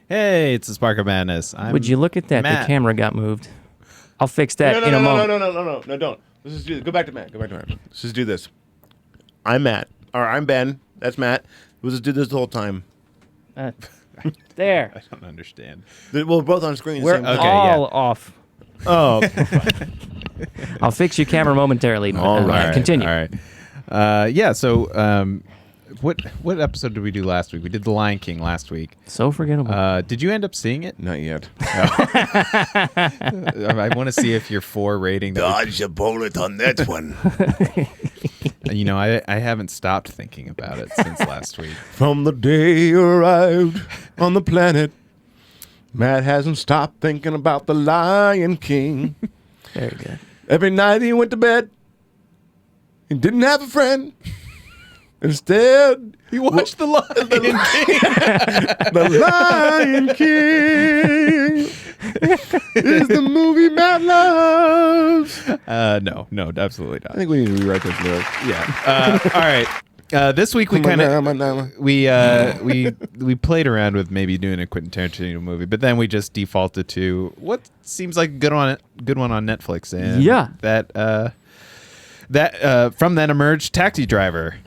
Hey, it's the Spark of Madness. Would you look at that? Matt. The camera got moved. I'll fix that in a moment. No, don't. Let's just do. Go back to Matt. Let's just do this. I'm Matt. Or I'm Ben. That's Matt. We'll just do this the whole time. There. I don't understand. We're both on screen. We're At the same all off. Oh, I'll fix your camera momentarily. All right. Continue. All right. Yeah. So, what episode did we do last week? We did The Lion King last week. So forgettable. Did you end up seeing it? Not yet. I want to see if your 4 rating. Dodge a bullet on that one. You know, I haven't stopped thinking about it since last week. From the day you arrived on the planet, Matt hasn't stopped thinking about the Lion King. Very good. Every night he went to bed, he didn't have a friend. Instead, You watched The Lion King. the Lion King is the movie Matt loves. No, absolutely not. I think we need to rewrite those lyrics. Yeah. All right. This week we kind of we played around with maybe doing a Quentin Tarantino movie, but then we just defaulted to what seems like a good one on Netflix, and Yeah. that from then emerged Taxi Driver,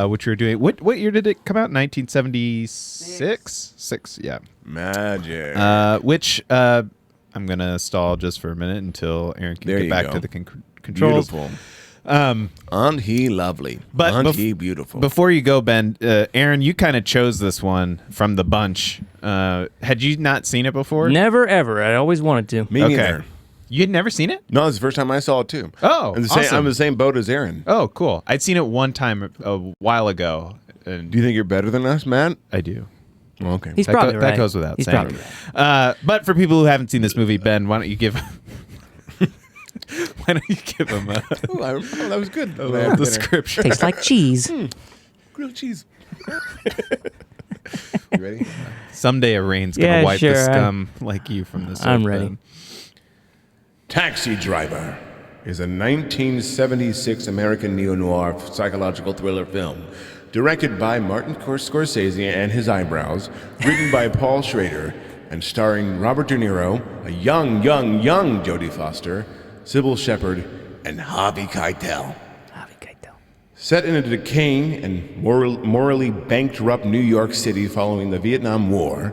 which we were doing. What year did it come out? 1976. Six. Yeah. Magic. Which I'm gonna stall just for a minute until Aaron can get back to the controls. Beautiful. Aren't he lovely? But aren't he beautiful? Before you go, Ben, Aaron, you kind of chose this one from the bunch. Had you not seen it before? Never, ever. I always wanted to. Me Okay. neither. You had never seen it? No, it's the first time I saw it too. Oh, I'm awesome. the same boat as Aaron. Oh, cool. I'd seen it one time a while ago. And Do you think you're better than us, Matt? I do. Well, okay. He's probably right. That goes without He's saying. probably right. But for people who haven't seen this movie, Ben, why don't you give why don't you give him a that was good. little description? Tastes like cheese. Grilled cheese. You ready? Someday a rain's gonna Yeah, wipe sure, the scum like you from this. I'm ready. Taxi Driver is a 1976 American neo-noir psychological thriller film directed by Martin Scorsese and his eyebrows, written by Paul Schrader, and starring Robert De Niro, a young Jodie Foster, Sybil Shepherd, and Harvey Keitel. Set in a decaying and morally bankrupt New York City following the Vietnam War,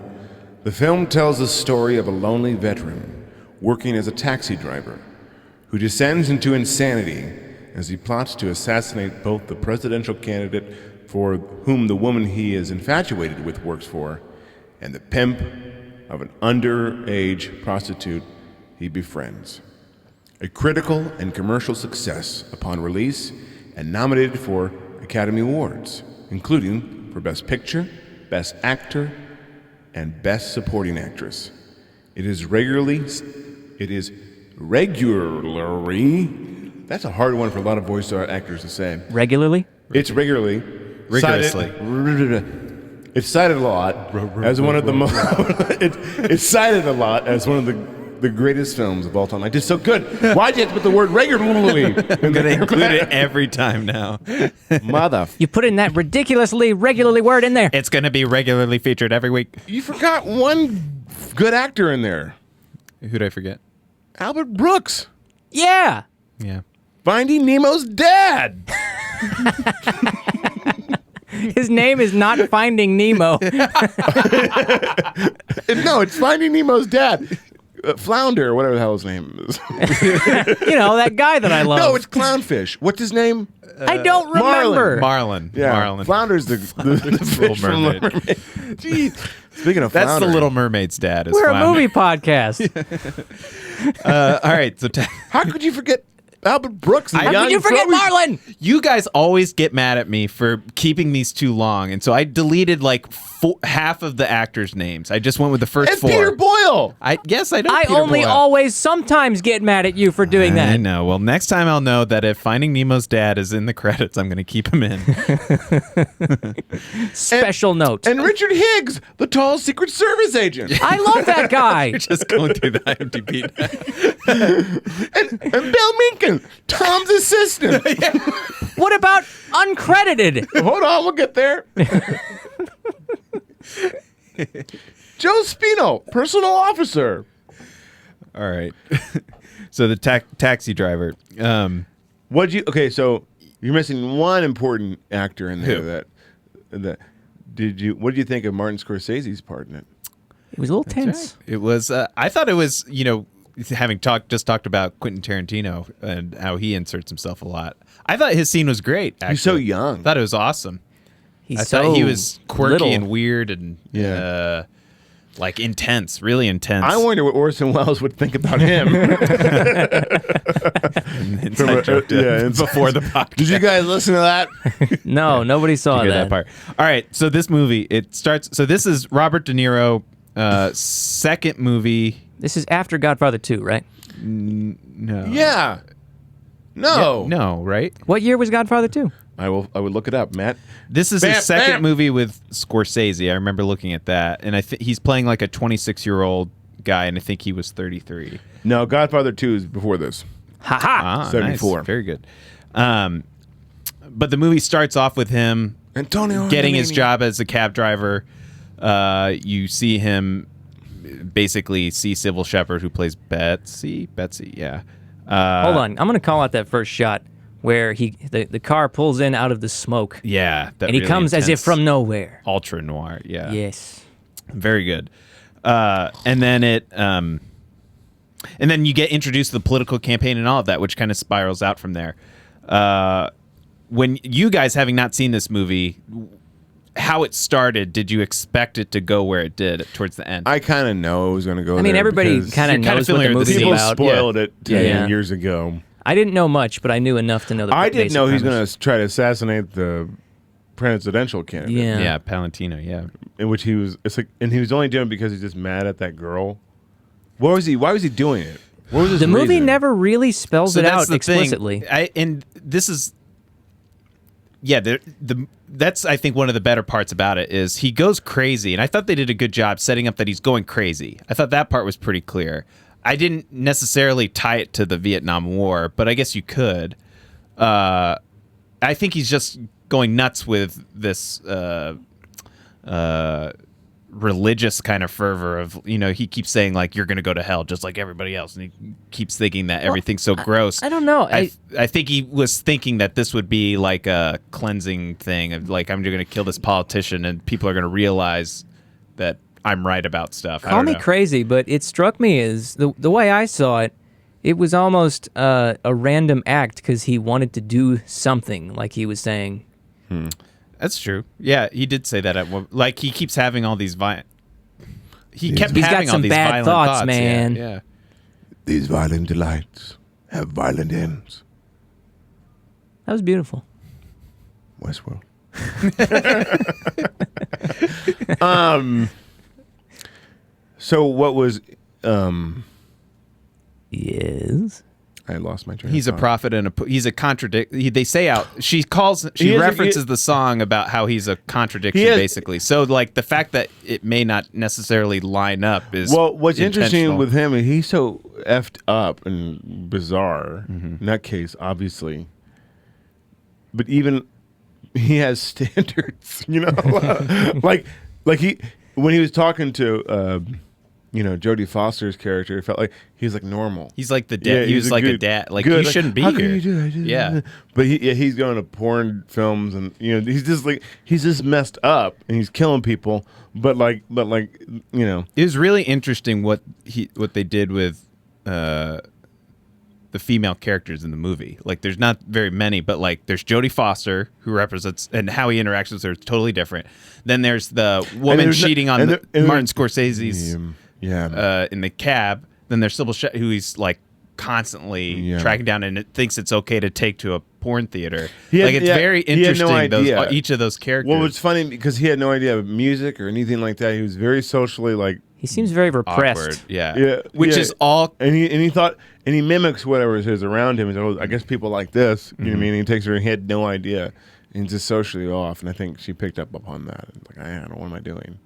the film tells the story of a lonely veteran working as a taxi driver who descends into insanity as he plots to assassinate both the presidential candidate for whom the woman he is infatuated with works for and the pimp of an underage prostitute he befriends. A critical and commercial success upon release and nominated for Academy Awards, including for Best Picture, Best Actor, and Best Supporting Actress. It is regularly, that's a hard one for a lot of voice actors to say. Regularly? It's rigorously. It's cited a lot as one of the most. It's cited a lot as one of the greatest films of all time. I did so good. Why'd you have to put the word regularly? I'm gonna include it every time now. Mother. You put in that ridiculously, regularly word in there. It's gonna be regularly featured every week. You forgot one good actor in there. Who'd I forget? Albert Brooks. Yeah. Yeah. Finding Nemo's dad. His name is not Finding Nemo. No, it's Finding Nemo's dad. Flounder, whatever the hell his name is. You know, that guy that I love. No, it's Clownfish. What's his name? I don't remember. Marlin. Yeah, Marlin. Flounder's the Little fish from Mermaid. Little Mermaid. Jeez. Speaking of That's Flounder. the Little Mermaid's dad. Is We're a Flounder. movie podcast. All right. So How could you forget Albert Brooks. And How young could you forget Frozen. Marlon? You guys always get mad at me for keeping these too long, and so I deleted like half of the actors' names. I just went with the first And 4. Peter Boyle. I know I Peter only Boyle. always sometimes get mad at you for doing I that. know. Well, next time I'll know that if Finding Nemo's dad is in the credits, I'm going to keep him in. Special note. And Richard Higgs, the tall Secret Service agent. I love that guy. You're just going through the IMDb. and Bill Minkin, Tom's assistant. What about uncredited? Hold on, we'll get there. Joe Spino, personal officer. All right. So the taxi driver. Okay, so you're missing one important actor in there. Who? What did you think of Martin Scorsese's part in it? It was a little tense. It was. I thought it was. Having just talked about Quentin Tarantino and how he inserts himself a lot. I thought his scene was great. Actually. He's so young. I thought it was awesome. He's I so thought he was quirky little. and weird and like intense, really intense. I wonder what Orson Welles would think about him. Inside joke before the podcast. Did you guys listen to that? No, nobody saw Hear that. part. All right, so this movie it starts. So this is Robert De Niro, second movie. This is after Godfather 2, right? No. Yeah. No. No, right? What year was Godfather 2? I would look it up, Matt. This is Bam, his second bam. movie with Scorsese. I remember looking at that, and he's playing like a 26-year-old guy, and I think he was 33. No, Godfather 2 is before this. Ha ha. Ah, 74. Nice. Very good. But the movie starts off with him Antonio getting his Armani. job as a cab driver. You see him basically see Sybil Shepherd, who plays Betsy, yeah. Hold on. I'm going to call out that first shot where the car pulls in out of the smoke. Yeah. And he really comes as if intense from nowhere. ultra noir. Yeah. Yes. Very good. And then and then you get introduced to the political campaign and all of that, which kind of spirals out from there. When you guys, having not seen this movie, how it started, did you expect it to go where it did towards the end? I kind of know it was going to go I mean, there everybody because kind of you're kinda knows what the familiar with the movie's people about. spoiled it to me Yeah. years ago. I didn't know much, but I knew enough to know the I didn't basic know he's premise. going to try to assassinate the presidential candidate. Yeah. Yeah, Palantino, yeah. In which he was, and he was only doing it because he's just mad at that girl. Why was he doing it? What was his The movie reason? never really spells it out explicitly. And this is, that's I think one of the better parts about it is he goes crazy, and I thought they did a good job setting up that he's going crazy. I thought that part was pretty clear. I didn't necessarily tie it to the Vietnam War, but I guess you could. I think he's just going nuts with this religious kind of fervor of, he keeps saying like, you're going to go to hell just like everybody else, and he keeps thinking that everything's so gross. I don't know. I think he was thinking that this would be like a cleansing thing of like, I'm going to kill this politician and people are going to realize that I'm right about stuff. I Call don't me know. crazy, but it struck me as the way I saw it, it was almost a random act because he wanted to do something, like he was saying. That's true. Yeah, he did say that at one. Like he keeps having all these violent. He kept He's got having all some these bad violent thoughts, thoughts, man. Yeah. These violent delights have violent ends. That was beautiful. Westworld. So what was Yes. I lost my train. He's a of thought. prophet and he's a contradict. They say out. She He is references the song about how he's a contradiction, He is- basically. So like the fact that it may not necessarily line up is Well, what's interesting intentional. with him is he's so effed up and bizarre. In that case, obviously. But even he has standards, like he when he was talking to Jodie Foster's character, it felt like he was like normal. He's like the dad. He was like a dad. Like good. he shouldn't be How here. can you do that? Yeah. But he's going to porn films and he's just messed up and he's killing people. But It was really interesting what they did with the female characters in the movie. Like there's not very many, but like there's Jodie Foster who represents, and how he interacts with her is totally different. Then there's the woman cheating on Martin Scorsese's in the cab. Then there's Sybil who he's like constantly tracking down, and it thinks it's okay to take to a porn theater. It's very he had no interesting. idea. Each of those characters. Well, it's funny because he had no idea of music or anything like that. He was very socially like. He seems very repressed. Awkward. Yeah. Which is all. And he thought, and he mimics whatever is around him. He's like, oh, I guess people like this. You know what I mean? And he takes her, and he had no idea. And he's just socially off. And I think she picked up upon that. And like, I don't know, what am I doing?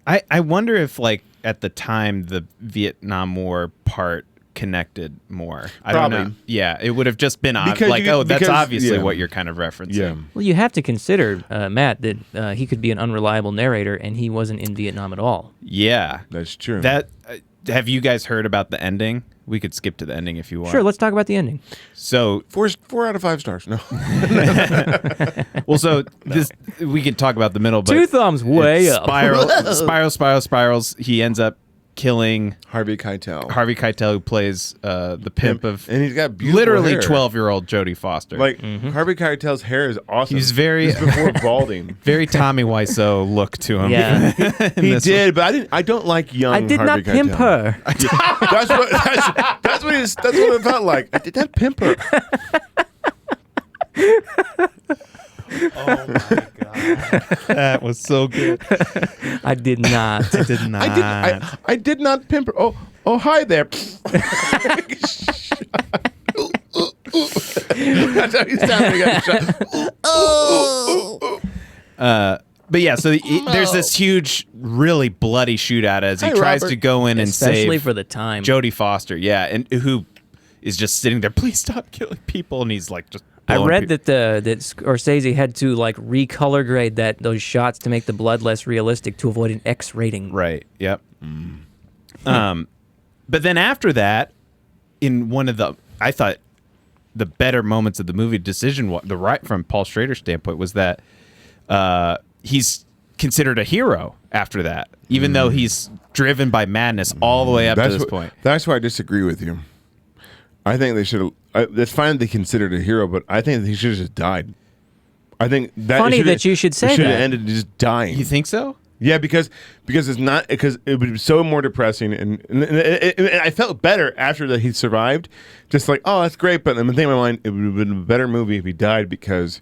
I wonder if, like, at the time, the Vietnam War part connected more. I don't know. Yeah, it would have just been that's obviously what you're kind of referencing. Yeah. Well, you have to consider, Matt, that he could be an unreliable narrator, and he wasn't in Vietnam at all. Yeah. That's true. Have you guys heard about the ending? We could skip to the ending if you want. Sure, let's talk about the ending. So 4 out of 5 stars. No. Well, so this we could talk about the middle, but 2 thumbs way up. Spirals. He ends up killing Harvey Keitel. Harvey Keitel, who plays the pimp of, and he's got beautiful literally hair. 12-year-old Jodie Foster. Like Harvey Keitel's hair is awesome. He's very This is before balding. very Tommy Wiseau look to him. Yeah. He did, but I don't like young. I did Harvey not pimp Keitel. her. That's what it felt like. I did not pimp her. Oh my god, that was so good. I did not. I did not. I did not pimp her. Oh, hi there. That's how he sounded. He got shot. But yeah, so there's this huge, really bloody shootout as he tries to go in and Especially save for the time. Jodie Foster. Yeah, and who is just sitting there. Please stop killing people, and he's like just. I read that that Scorsese had to like recolor grade those shots to make the blood less realistic to avoid an X rating. Right. Yep. But then after that, in one of I thought the better moments of the movie, from Paul Schrader's standpoint, was that he's considered a hero after that, even though he's driven by madness all the way up to this point. That's why I disagree with you. I think they should have. That's fine that they considered a hero, but I think that he should have just died. I think that Funny that you should say should have that. ended just dying. You think so? Yeah, because it's not because it would be so more depressing, and I felt better after that he survived. Just like, oh, that's great, but in the thing in my mind, it would have been a better movie if he died because,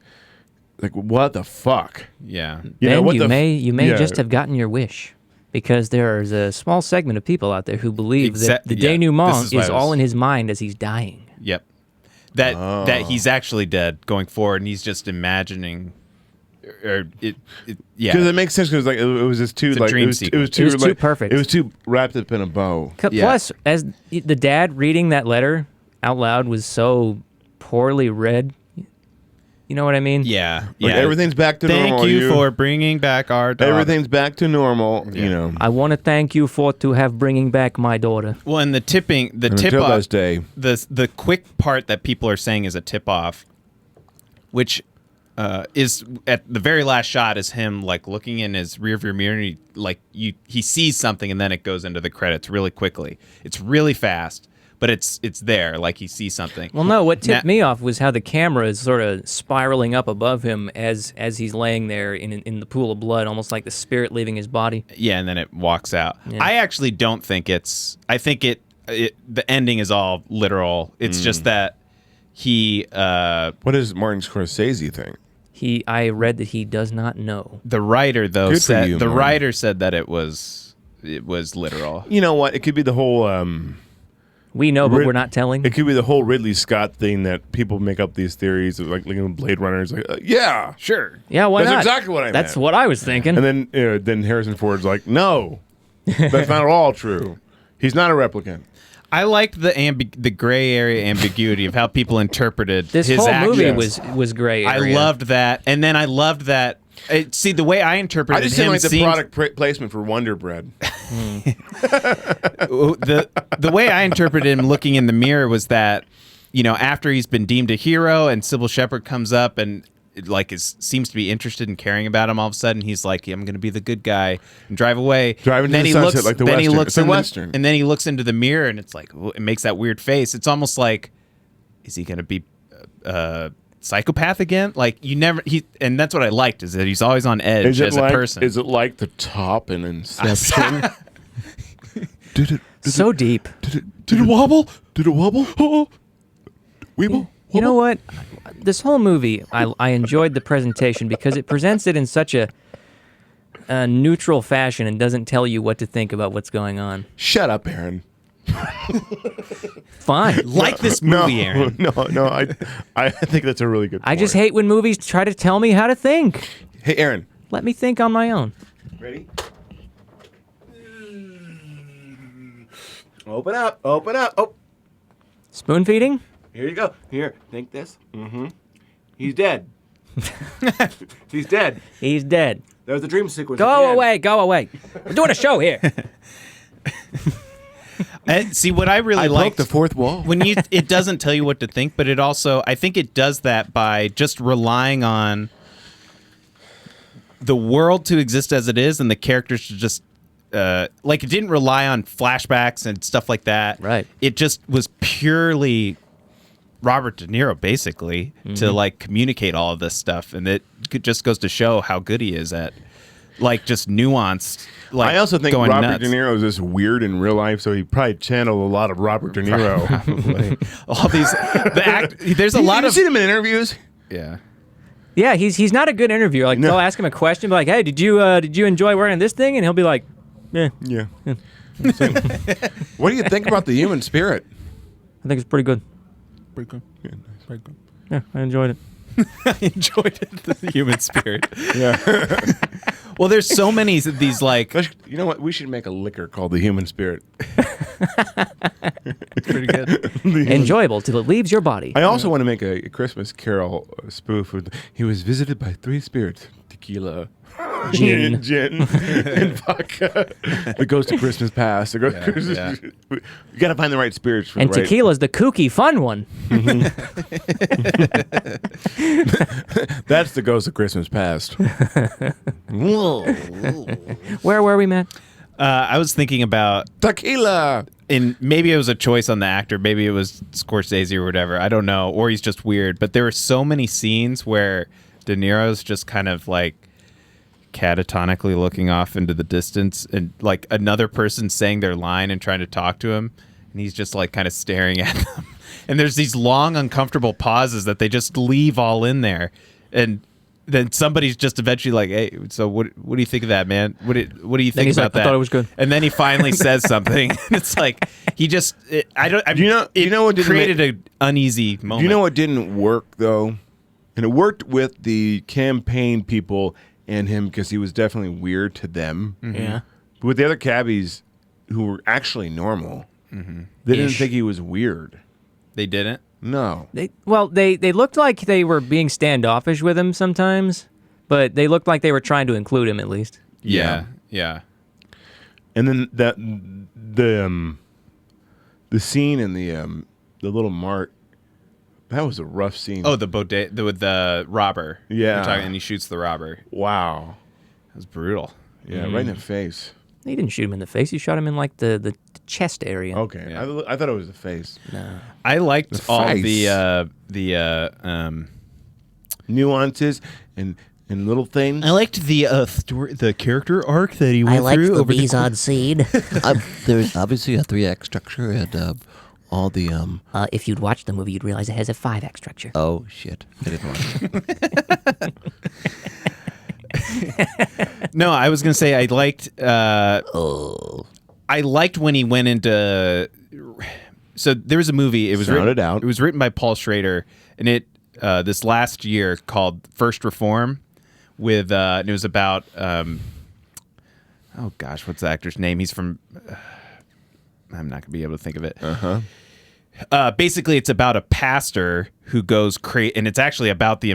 like, what the fuck? Yeah. You may just have gotten your wish. Because there is a small segment of people out there who believe that the denouement is all in his mind as he's dying. Yep. That he's actually dead going forward, and he's just imagining, yeah. Because it makes sense because like it was just too like dream it was too perfect. It was too wrapped up in a bow. Plus, as the dad reading that letter out loud was so poorly read. You know what I mean? Yeah. Like, everything's back to normal. Thank you for bringing back our daughter. Everything's back to normal. Yeah. You know. I want to thank you for bringing back my daughter. Well, and the tip until off, this day. the quick part that people are saying is a tip off, which is at the very last shot is him like looking in his rearview mirror. And he sees something, and then it goes into the credits really quickly. It's really fast. But it's there, like he sees something. Well, no, what tipped me off was how the camera is sort of spiraling up above him as he's laying there in the pool of blood, almost like the spirit leaving his body. Yeah, and then it walks out. Yeah. I actually don't think I think the ending is all literal. It's just that he... what does Martin Scorsese think? I read that he does not know. The writer, though, Good for you, Martin. writer said that it was literal. You know what? It could be the whole... We know, but we're not telling. It could be the whole Ridley Scott thing that people make up these theories of like Blade Runner is like, yeah, sure. Yeah, why That's not? exactly what I meant. That's what I was thinking. And then Harrison Ford's like, no, that's not at all true. He's not a replicant. I liked the gray area ambiguity of how people interpreted this his whole actions. movie was gray area. I loved that, and then I loved that. See, the way I interpreted I just him, didn't like the product placement for Wonder Bread. the way I interpreted him looking in the mirror was that, after he's been deemed a hero and Sybil Shepherd comes up and seems to be interested in caring about him, all of a sudden he's like, I'm going to be the good guy and drive away. Driving to the sunset like the Western. He looks it's a Western. And then he looks into the mirror and it's like, it makes that weird face. It's almost like, is he going to be psychopath again? Like and that's what I liked, is that he's always on edge as a person. Is it like the top in Inception? So deep. Did it wobble? Did it wobble? Oh, Weeble? You know what? This whole movie, I enjoyed the presentation because it presents it in such a neutral fashion and doesn't tell you what to think about what's going on. Shut up, Aaron. Fine. Like this movie, Aaron. No, I think that's a really good point. I just hate when movies try to tell me how to think. Hey, Aaron. Let me think on my own. Ready? Open up. Oh, Spoon feeding? here you go. Here, think this. Mm-hmm. He's dead. He's dead. He's dead. That was the dream sequence. at the Go end. away, go away. We're doing a show here. And see what I really I broke liked the fourth wall. when it doesn't tell you what to think, but it also I think it does that by just relying on the world to exist as it is and the characters to just like it didn't rely on flashbacks and stuff like that. Right. It just was purely Robert De Niro basically to like communicate all of this stuff, and it just goes to show how good he is at like just nuanced. Like I also think going Robert nuts. De Niro is just weird in real life, so he probably channeled a lot of Robert De Niro. Probably. All these there's a lot Have you of seen him in interviews? yeah. Yeah, he's not a good interviewer. Like, No. they'll ask him a question, be like, hey, did you enjoy wearing this thing? And he'll be like, yeah, Yeah. What do you think about the human spirit? I think it's pretty good. Pretty good. Yeah, nice. Pretty good. Yeah, I enjoyed it. I enjoyed it, the human spirit. Yeah. Well, there's so many of these like You know what? We should make a liquor called the human spirit. pretty good. Enjoyable till it leaves your body. I also want to make a Christmas Carol spoof. He was visited by three spirits: tequila, Gin. gin, and vodka. The ghost of Christmas past. You got to find the right spirits for And the right. tequila's the kooky, fun one. That's the ghost of Christmas past. Where were we, Matt? I was thinking about Tequila. and maybe it was a choice on the actor, maybe it was Scorsese or whatever. I don't know, or he's just weird. But there were so many scenes where De Niro's just kind of like catatonically looking off into the distance, and like another person saying their line and trying to talk to him, and he's just like kind of staring at them. And there's these long, uncomfortable pauses that they just leave all in there, and then somebody's just eventually like, "Hey, so what do you think of that, man? What do you think he's about like, that?" "I thought it was good." And then he finally says something. And it's like he just, you know what created an uneasy moment. Do you know what didn't work though? And it worked with the campaign people and him because he was definitely weird to them. Yeah. But with the other cabbies who were actually normal, they didn't Ish. think he was weird. They didn't? No. They looked like they were being standoffish with him sometimes, but they looked like they were trying to include him at least. Yeah. And then the scene in the little mart, that was a rough scene. Oh, with the robber. Yeah. You're talking, and he shoots the robber. Wow. That was brutal. Yeah, right in the face. He didn't shoot him in the face. He shot him in like the chest area. Okay. Yeah. I thought it was the face. No. I liked The all face. the Nuances and little things. I liked the character arc that he went I liked through the over bees on seed. There's obviously a 3-act structure and all the If you'd watched the movie, you'd realize it has a 5-act structure. oh shit, I didn't watch it. No, I was gonna say I liked. Oh, I liked when he went into. So there was a movie. It was Sound written, it out. It was written by Paul Schrader, and it this last year called First Reform, with and it was about. Oh gosh, what's the actor's name? He's from. I'm not gonna be able to think of it. Basically, it's about a pastor who goes crazy, and it's actually about the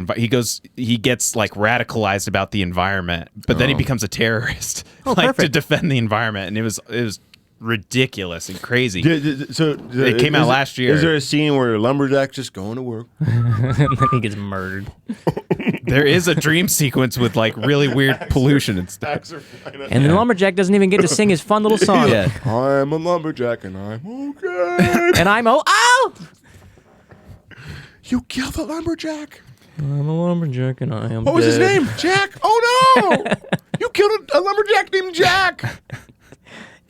he gets like radicalized about the environment, but then he becomes a terrorist, like to perfect. defend the environment, and it was ridiculous and crazy. It came out last year. Is there a scene where a lumberjack just going to work? And then he gets murdered. There is a dream sequence with like really weird pollution and stuff. And the lumberjack doesn't even get to sing his fun little song. Yeah. I'm a lumberjack and I'm okay. And I'm oh! You killed the lumberjack. I'm a lumberjack and I am What was his dead. name? Jack. Oh no! You killed a lumberjack named Jack.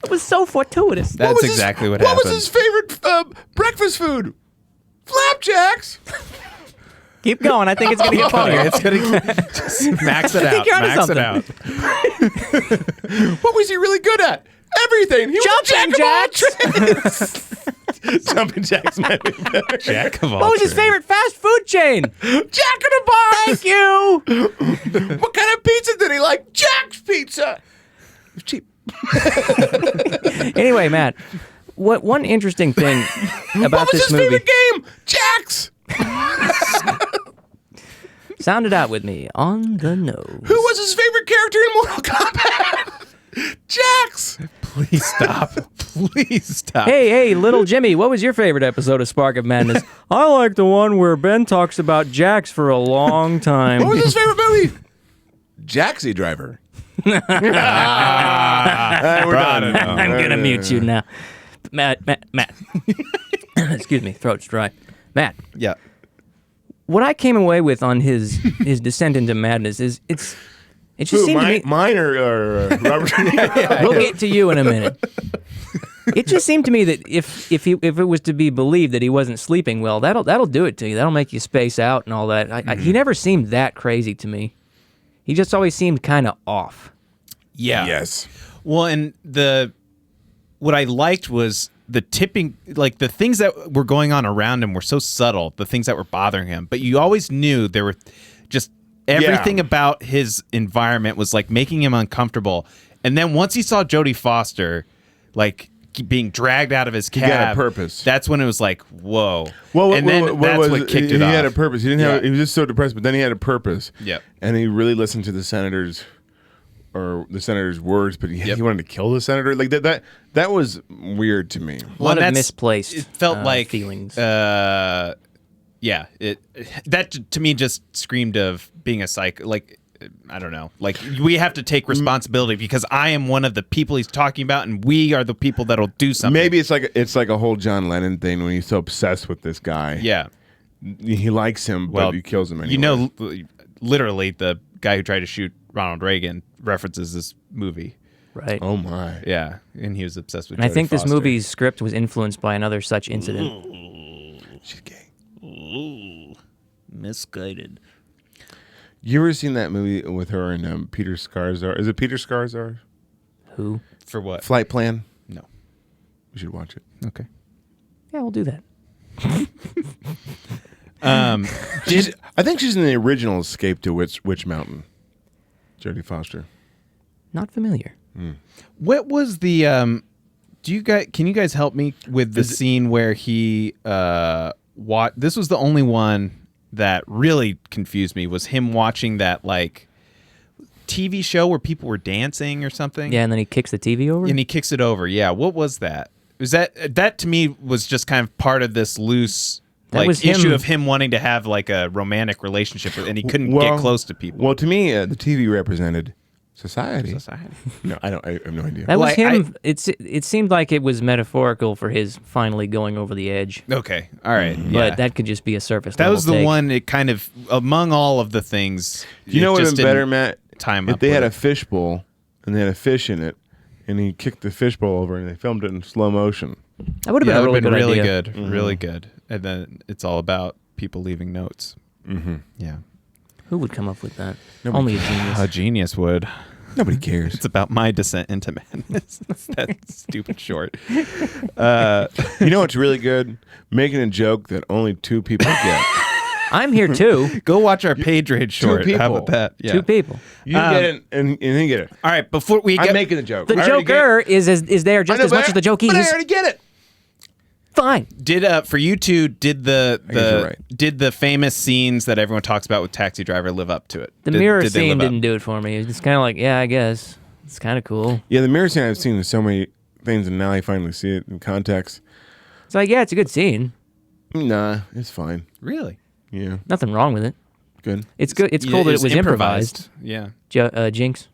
It was so fortuitous. That's What was exactly his, what What happened. was his favorite breakfast food, flapjacks. Keep going. I think it's going to get funnier. It's gonna just max it out. you're onto Max it something. out. What was he really good at? Everything. He was a jack Jumping of all jacks. trades. Jumping jacks might be better. Jack of all What was his trades. favorite fast food chain? Jack in the Box. Thank you. What kind of pizza did he like? Jack's Pizza. It's cheap. Anyway, Matt, one interesting thing about What was this his movie. favorite game? Jack's. Sound it out with me. On the nose. Who was his favorite character in Mortal Kombat? Jax! Please stop. Please stop. Hey, little Jimmy, what was your favorite episode of Spark of Madness? I like the one where Ben talks about Jax for a long time. What was his favorite movie? Jaxie Driver. We're done. I'm gonna mute you now. Matt. Excuse me, throat's dry. Matt, Yeah. what I came away with on his descent into madness is it just Who, seemed to me. mine or Robert? We'll get to you in a minute. It just seemed to me that if it was to be believed that he wasn't sleeping well, that'll do it to you. That'll make you space out and all that. He never seemed that crazy to me. He just always seemed kind of off. Yeah. Yes. Well, and what I liked was the tipping, like the things that were going on around him were so subtle, the things that were bothering him. But you always knew there were just everything about his environment was like making him uncomfortable. And then once he saw Jodie Foster, like being dragged out of his cab, He got a purpose. That's when it was like, whoa. Well, and then that's what kicked it off. He had a purpose. He didn't have. Yeah. He was just so depressed, but then he had a purpose. Yep. And he really listened to the senator's words, but he wanted to kill the senator. Like that was weird to me. A lot of that's- misplaced It felt like feelings. That to me just screamed of being a psycho. Like, I don't know. Like, we have to take responsibility because I am one of the people he's talking about, and we are the people that'll do something. Maybe it's like a whole John Lennon thing when he's so obsessed with this guy. Yeah. He likes him, Well, but he kills him anyway. You know, literally, the guy who tried to shoot Ronald Reagan references this movie. Right. Oh my. Yeah, and he was obsessed with. And I Jodie think this Foster. movie's script was influenced by another such incident. She's gay. misguided. You ever seen that movie with her and Peter Skarsgård? Is it Peter Skarsgård? Who? For what? Flight Plan. No. We should watch it. Okay. Yeah, we'll do that. I think she's in the original Escape to Witch Mountain. Jodie Foster. Not familiar. What was the? Can you guys help me with the scene where he This was the only one that really confused me. Was him watching that like TV show where people were dancing or something? Yeah, and then he kicks the TV over? And he kicks it over. Yeah. What was that? Was that to me was just kind of part of this loose That was issue him- of him wanting to have like a romantic relationship with, and he couldn't get close to people. Well, to me, the TV represented society. Society. No, I have no idea. That was Well, him. It seemed like it was metaphorical for his finally going over the edge. Okay. All right. But Yeah. that could just be a surface That level was the take. one. It kind of among all of the things. You know what would have been better, Matt? Time if up they had with a fishbowl and they had a fish in it, and he kicked the fishbowl over, and they filmed it in slow motion. That would have Yeah, been a that really would've good been idea. really good, really good. And then it's all about people leaving notes. Mm-hmm. Yeah. Who would come up with that? Only a genius. A genius would. Nobody cares. It's about my descent into madness. It's that stupid short. You know what's really good? Making a joke that only two people get. I'm here too. Go watch our Padrid short. people. How about that? Yeah. Two people. You get it, and he get it. All right. Before we I'm get making the joke. The I already Joker is there get it. just as much as the Joker But I is. already get it. Fine. for you two, did guess you're right. did the famous scenes that everyone talks about with Taxi Driver live up to it? The Did- mirror did they scene live up? didn't do it for me. It's kind of like, yeah, I guess. It's kind of cool. Yeah, the mirror scene I've seen in so many things, and now I finally see it in context. It's like, yeah, it's a good scene. Nah, it's fine. Really? Yeah, Nothing wrong with it. good. It's good. It's cool that it was improvised. Yeah. Jinx.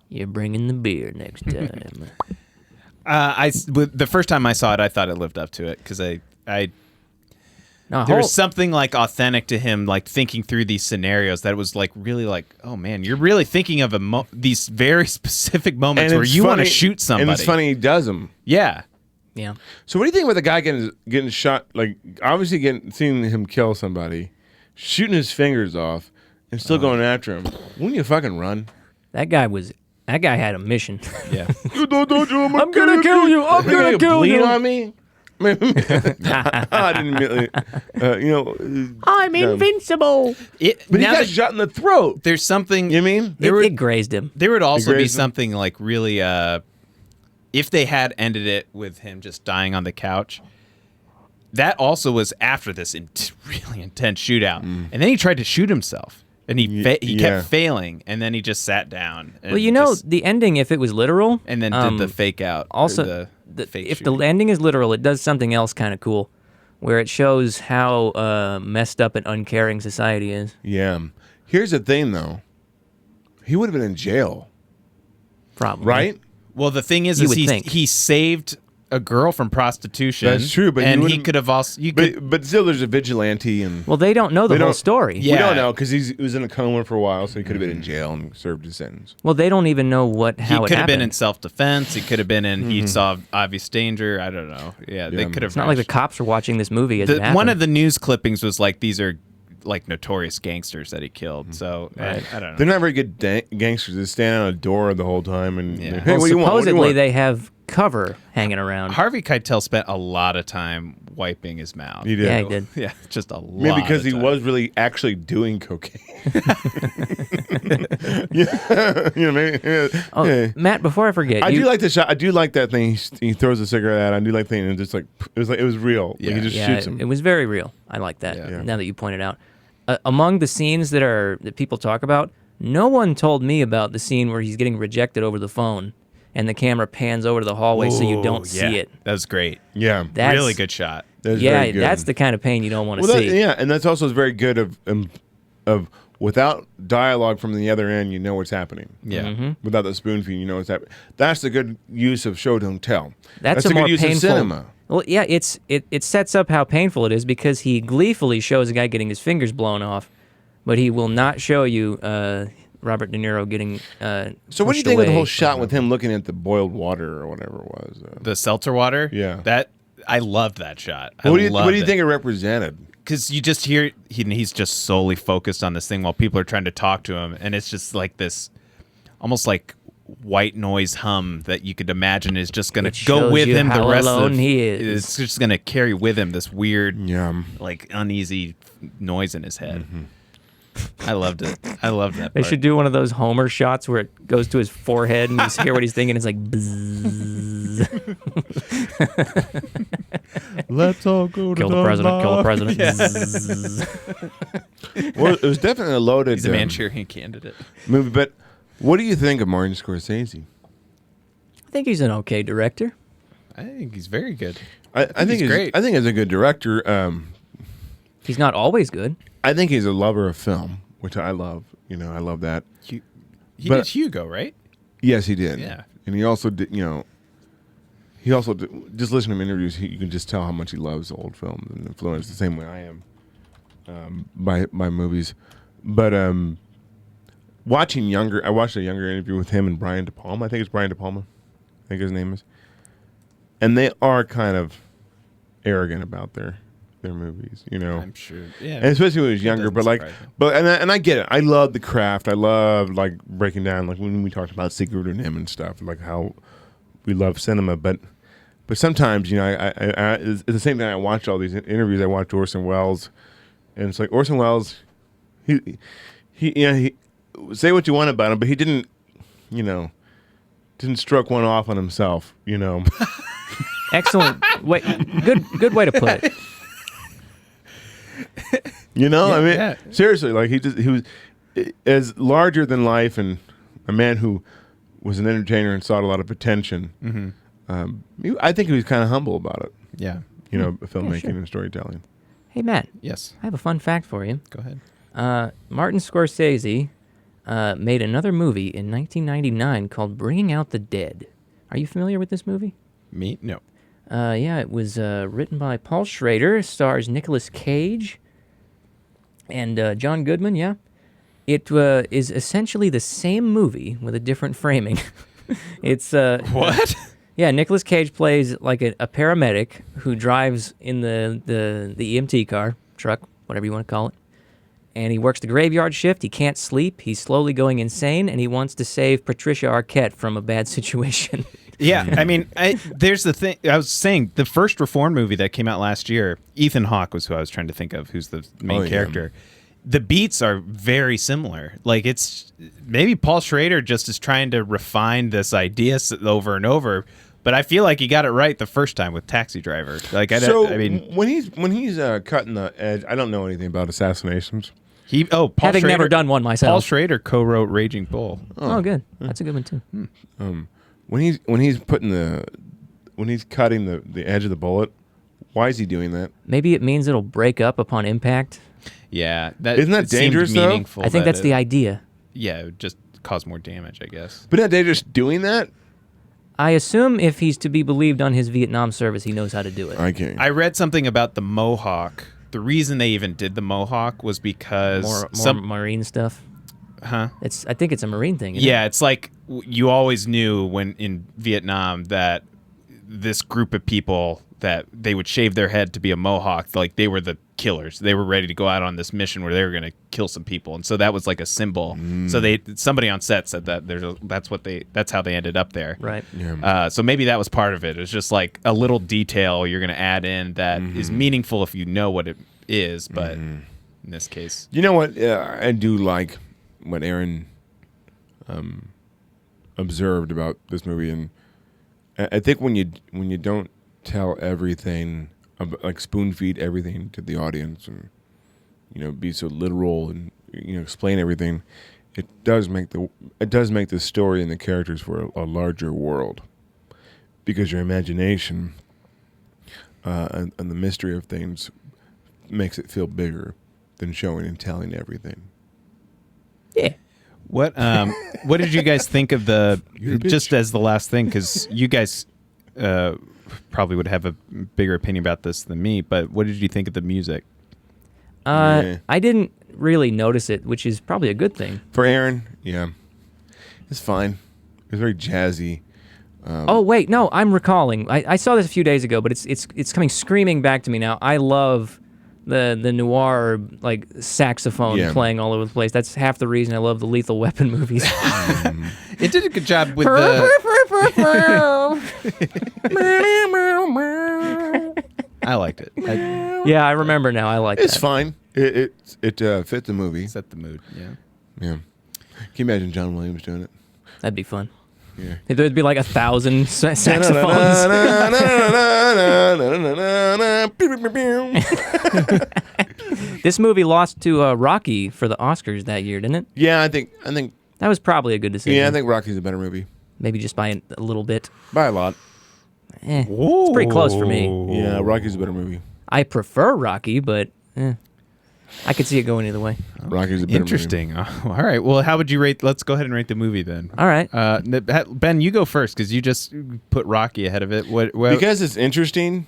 You're bringing the beer next time. The first time I saw it, I thought it lived up to it because No, there was something like authentic to him, like thinking through these scenarios that was like really like, oh man, you're really thinking of these very specific moments where it's you want to funny- shoot somebody. And it's funny he does them. Yeah. Yeah. So what do you think about the guy getting shot? Like obviously seeing him kill somebody, shooting his fingers off, and still going after him. Wouldn't you fucking run? That guy had a mission. Yeah. I'm gonna kill you. I'm gonna kill bleed you. on me. I didn't really, I'm invincible. but he got shot in the throat. There's something. You mean? It grazed him. There would also be grazed him? something like really, if they had ended it with him just dying on the couch. That also was after this really intense shootout, and then he tried to shoot himself, and he kept failing, and then he just sat down. And Well, the ending, if it was literal, and then did the fake out. Also, the fake if shooting. the ending is literal, it does something else kind of cool, where it shows how messed up and uncaring society is. Yeah. Here's the thing, though. He would have been in jail, Probably. right? Well, the thing is You would think. he saved a girl from prostitution. That's true, but he could have also. But still, there's a vigilante, and Well, they don't know the They whole don't- story. Yeah. we don't know because he was in a coma for a while, so he could have been in jail and served his sentence. Well, they don't even know how he it could have happened. been in self-defense. He could have been in. He saw obvious danger. I don't know. Yeah, they could have. It's not like the cops are watching this movie as it happened. One of the news clippings was like these are like notorious gangsters that he killed. So I don't know. They're not very good gangsters. They stand on a door the whole time and Yeah. hey, Well, what do you want? What do you supposedly want? they have cover hanging around. Harvey Keitel spent a lot of time wiping his mouth. He did. Yeah, he did. Yeah, just a lot. Maybe because of he time. was really actually doing cocaine. yeah, maybe. Oh, yeah. Matt, before I forget, I do like the shot. I do like that thing. He throws a cigarette at. I do like the thing. And just like it was real. Like, Yeah. he just shoots him. it was very real. I like that. Yeah. Now that you pointed out, among the scenes that people talk about, no one told me about the scene where he's getting rejected over the phone, and the camera pans over to the hallway so you don't yeah. see it. That was great. Yeah, That's, Really good shot. That's yeah, very good. that's the kind of pain you don't want to well, see. yeah, and that's also very good of without dialogue from the other end, you know what's happening. Yeah. Mm-hmm. Without the spoon feed, you know what's happening. That's the good use of show don't tell. That's a good more use painful. of cinema. Well, yeah, it sets up how painful it is because he gleefully shows a guy getting his fingers blown off, but he will not show you Robert De Niro getting. So what do you pushed think of the away. whole shot with him looking at the boiled water or whatever it was? The seltzer water. Yeah. That I loved that shot. What do you think it represented? Because you just hear he's just solely focused on this thing while people are trying to talk to him, and it's just like this, almost like white noise hum that you could imagine is just going It to go shows with you him the how rest alone of. he is. It's just going to carry with him this weird, Yeah. like uneasy noise in his head. I loved it. I loved that. They part. should do one of those Homer shots where it goes to his forehead and you hear what he's thinking. It's like, bzzz. Let's all go to Kill the president, kill the president. Yeah. Bzzz. Well, it was definitely a loaded He's a Manchurian candidate. movie. But what do you think of Martin Scorsese? I think he's an okay director. I think he's very good. I think he's great. I think he's a good director. He's not always good. I think he's a lover of film, which I love. You know, I love that. He But- did Hugo, right? Yes, he did. Yeah. And he also did. You know, he also did, just listening to him in interviews. You can just tell how much he loves old films and influenced the same way I am by movies. But watching I watched a younger interview with him and Brian De Palma. I think it's Brian De Palma. I think his name is. And they are kind of arrogant about their movies, you know. I'm sure. Yeah. And especially when he was younger, doesn't but like, surprise me. but and I get it. I love the craft. I love like breaking down, like when we talked about Secret of Him and stuff, like how we love cinema. But sometimes, you know, I at the same time I watch all these interviews. I watch Orson Welles, and it's like Orson Welles, he say what you want about him, but he didn't stroke one off on himself, you know. Excellent. Wait, good way to put it. You know, Yeah, I mean, yeah. seriously, like he was as larger than life and a man who was an entertainer and sought a lot of attention. Mm-hmm. I think he was kind of humble about it, Yeah. you know, filmmaking sure. and storytelling. Hey, Matt, Yes. I have a fun fact for you. Go ahead. Martin Scorsese made another movie in 1999 called Bringing Out the Dead. Are you familiar with this movie? Me? No. Yeah, it was written by Paul Schrader, stars Nicolas Cage and John Goodman, yeah. It is essentially the same movie with a different framing. It's What? Yeah, Nicolas Cage plays like a paramedic who drives in the EMT car, truck, whatever you want to call it. And he works the graveyard shift. He can't sleep. He's slowly going insane, and he wants to save Patricia Arquette from a bad situation. Yeah, I mean, there's the thing. I was saying the first Reform movie that came out last year, Ethan Hawke was who I was trying to think of, who's the main character. The beats are very similar. Like, it's maybe Paul Schrader just is trying to refine this idea over and over, but I feel like he got it right the first time with Taxi Driver. Like, I mean, when he's cutting the edge, I don't know anything about assassinations. Paul Having Schrader, never done one myself. Paul Schrader co-wrote Raging Bull. Oh, good. That's a good one too. When he's cutting the edge of the bullet, why is he doing that? Maybe it means it'll break up upon impact. Yeah, Isn't that it seemed dangerous, though? meaningful I think that's the idea. Yeah, it would just cause more damage, I guess. But isn't that dangerous doing that? I assume if he's to be believed on his Vietnam service, he knows how to do it. Okay. I read something about the Mohawk. The reason they even did the Mohawk was because More Marine stuff. Huh? I think it's a Marine thing. Isn't Yeah, it's like you always knew when in Vietnam that this group of people that they would shave their head to be a Mohawk, like they were the killers. They were ready to go out on this mission where they were going to kill some people, and so that was like a symbol. So somebody on set said that that's how they ended up there. Right. Yeah. So maybe that was part of it. It's just like a little detail you're going to add in that is meaningful if you know what it is, but in this case, You know what? I do like what Aaron observed about this movie, and I think when you don't tell everything, like spoon feed everything to the audience, and be so literal and explain everything, it does make the story and the characters for a larger world, because your imagination and the mystery of things makes it feel bigger than showing and telling everything. Yeah. what did you guys think of just as the last thing, because you guys probably would have a bigger opinion about this than me, but what did you think of the music? I didn't really notice it, which is probably a good thing. For Aaron, yeah, it's fine. It's very jazzy. Oh wait, no, I'm recalling. I saw this a few days ago, but it's coming screaming back to me now. I love the noir like saxophone playing all over the place. That's half the reason I love the Lethal Weapon movies. It did a good job with the. I liked it. Yeah, I remember now. I like It's that. fine. It fit the movie. Set the mood. Yeah. Yeah. Can you imagine John Williams doing it? That'd be fun. Yeah. There'd be like 1,000 saxophones. This movie lost to Rocky for the Oscars that year, didn't it? Yeah, I think That was probably a good decision. yeah, I think Rocky's a better movie Maybe just by a little bit. by a lot. It's pretty close for me. Yeah, Rocky's a better movie. I prefer Rocky, but I could see it going either way. Rocky's a better Interesting. All right. Well, how would you rate? Let's go ahead and rate the movie then. All right. Ben, you go first because you just put Rocky ahead of it. What? movie. Because it's interesting,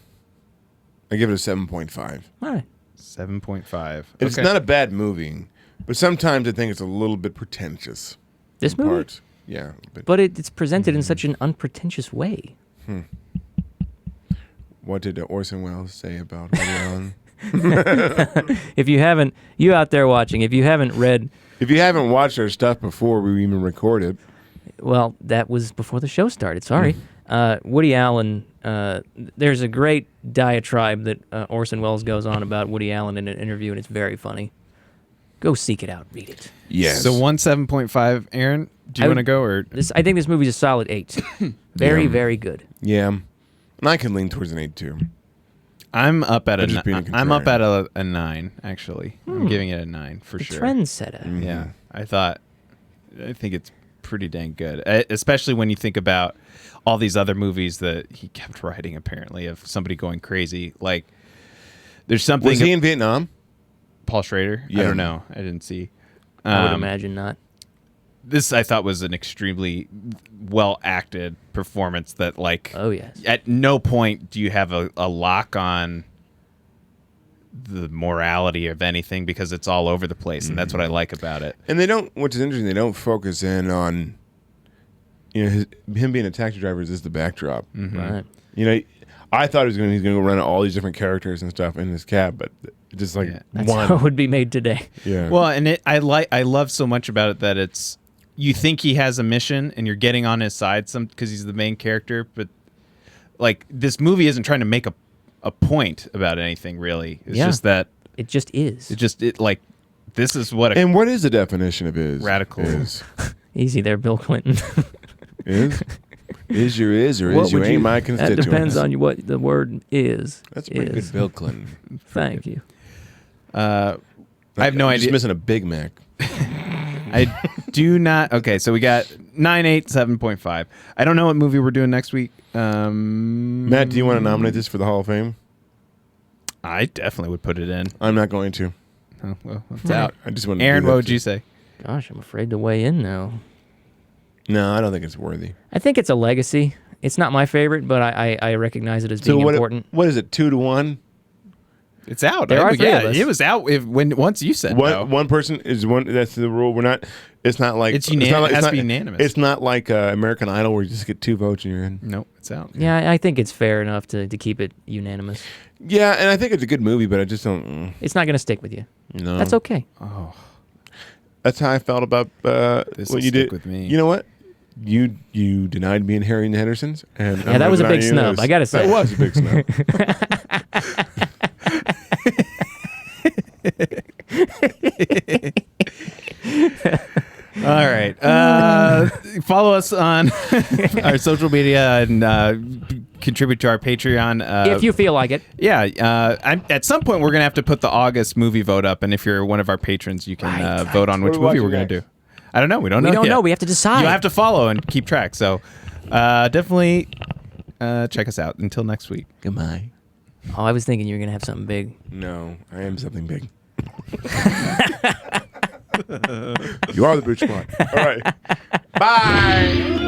I give it a 7.5. All right. 7.5. It's not a bad movie, but sometimes I think it's a little bit pretentious. This in movie? parts. Yeah. But it's presented in such an unpretentious way. What did Orson Welles say about Woody Allen? If you haven't, you out there watching, if you haven't read, If you haven't watched our stuff before we even recorded, well, that was before the show started. Sorry. Woody Allen, there's a great diatribe that Orson Welles goes on about Woody Allen in an interview, and it's very funny. Go seek it out. Read it. yes. So 7.5. Aaron, do you want to go or? I think this movie's a solid 8. Very, Yeah. very good. Yeah. And I can lean towards an 8 too. I'm up at I'm just being I'm up at contrarian. a 9 actually. I'm giving it a 9 for The sure. trendsetter. Yeah, I think it's pretty dang good, especially when you think about all these other movies that he kept writing. Apparently, of somebody going crazy. Like, there's something. Was he in Vietnam? Paul Schrader? I Yeah. don't know. I didn't see. I would imagine not. This I thought was an extremely well acted performance. That like, Oh, yes. at no point do you have a lock on the morality of anything because it's all over the place, and that's what I like about it. And they don't. Which is interesting. They don't focus in on him being a taxi driver is just the backdrop. Right. I thought he's going to go run all these different characters and stuff in this cab, but just like That's one. how it would be made today. Yeah. Well, and I love so much about it that it's you think he has a mission and you're getting on his side because he's the main character, but like this movie isn't trying to make a point about anything really. It's just that it just is. Like this is what and what is the definition of is radical is? Easy there, Bill Clinton. Is your is or is you ain't my constituents? That depends on what the word is. That's pretty good, Bill Clinton. Thank you. I have no idea. Just missing a Big Mac. I do not. Okay, so we got 987.5. I don't know what movie we're doing next week. Matt, do you want to nominate this for the Hall of Fame? I definitely would put it in. I'm not going to. Oh, well, it's out. I just want. Aaron, what would you say? Gosh, I'm afraid to weigh in now. No, I don't think it's worthy. I think it's a legacy. It's not my favorite, but I recognize it as being important. What is it? 2-1. It's out. There are three of us. It was out once you said no. One person is one. That's the rule. We're not. It's not like it's unanimous. It has to be unanimous. It's not like American Idol where you just get 2 votes and you're in. Nope, it's out. Yeah, I think it's fair enough to keep it unanimous. Yeah, and I think it's a good movie, but I just don't. It's not going to stick with you. No, that's okay. Oh, that's how I felt about what you did with me. You know what? You denied me and Harry and the Hendersons, and yeah, that was a big snub. I got to say, that was a big snub. All right. Follow us on our social media and contribute to our Patreon. If you feel like it. Yeah. At some point, we're going to have to put the August movie vote up. And if you're one of our patrons, you can vote on which movie we're going to do. I don't know. We don't know. We don't yet. know. We have to decide. You have to follow and keep track. So definitely check us out. Until next week. Goodbye. Oh, I was thinking you were going to have something big. No, I am something big. You are the Bridge Squad. All right. Bye.